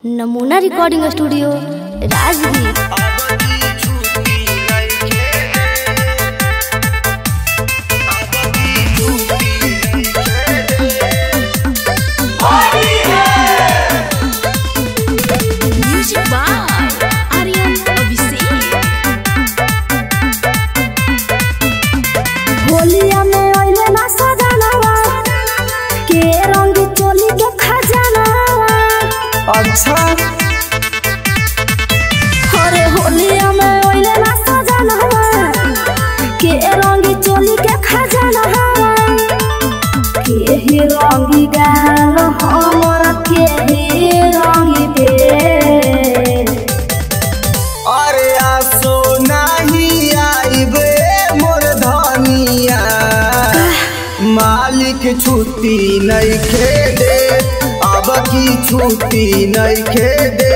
नमूना recording studio Rajgir. होलिया में ओइले ना सजनवा के रंग चोली के खजाना। अच्छा अरे होलिया में ओइले ना सजनवा के रंग चोली के खजाना। के ही रंगी गाल हमर के ही रंगी दे। अरे आसो नहीं आइबे मोर धनिया मालिक छुट्टी नहीं खेदे अब की छुट्टी नहीं खेदे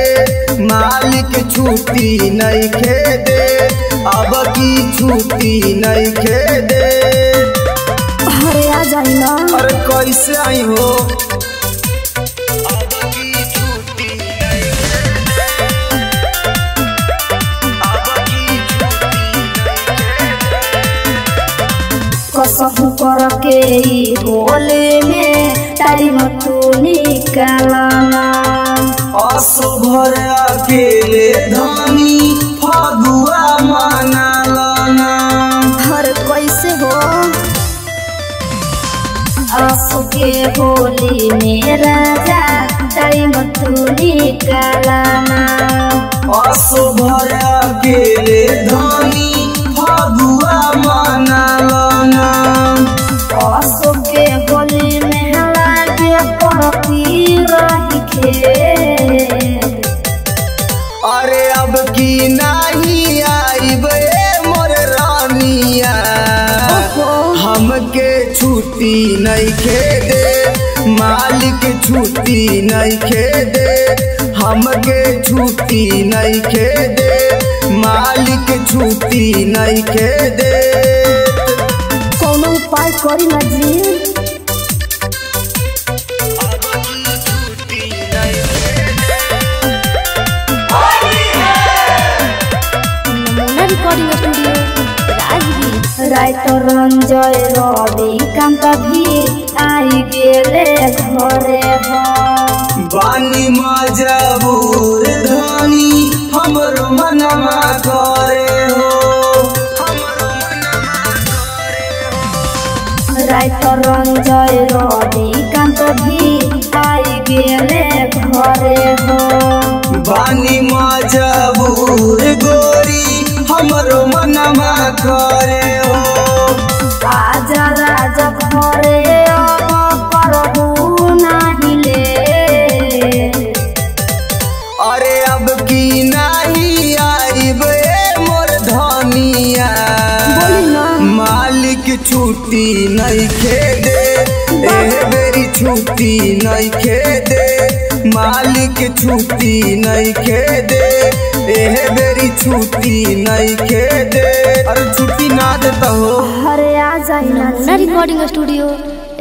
मालिक छुट्टी नहीं खेदे अब की छुट्टी नहीं खेदे। अरे आ जाई ना। अरे कैसे आई हो कसहु कर के होले में टाइम तू निकालना। असो भर अकेले धनी फगुआ मनालना। हर कैसे हो आंसू के होली में राजा टाइम तू निकालना। असो भर अकेले धनी फगुआ मनालना। आंसू के होली में लागे पड़ती रही खेत। अरे अब की नहीं आइबे मोर रानिया हमके छुट्टी नहीं खेदे मालिक छुट्टी नहीं खेदे हमके छुट्टी नहीं खेदे मालिक छुट्टी नहीं खेदे। कोनो उपाय करी ना जी। नमूना recording studio Rajgir. Writer Ranjay Ravi Kant भी आई गेले घरे हो। बानी मजबूर धनी हमरो मनवा करे हो राइटर रंजय रवि कांत भी आई गेले घरे हो। बानी मजबूर गोरी हमरो मनवा करे हो। आजा राजा घरे अब करबू नाही ले। अरे अब की नहीं आइबे मोर धनिया मालिक छुट्टी नहीं खेदे एह बेरी छुट्टी नहीं खेदे मालिक छुट्टी नहीं खेदे एह बेरी छुट्टी नहीं खेदे। अरे छुट्टी ना देता हो। अरे आ जाई ना। नमूना रिकॉर्डिंग स्टूडियो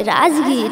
राजगीर।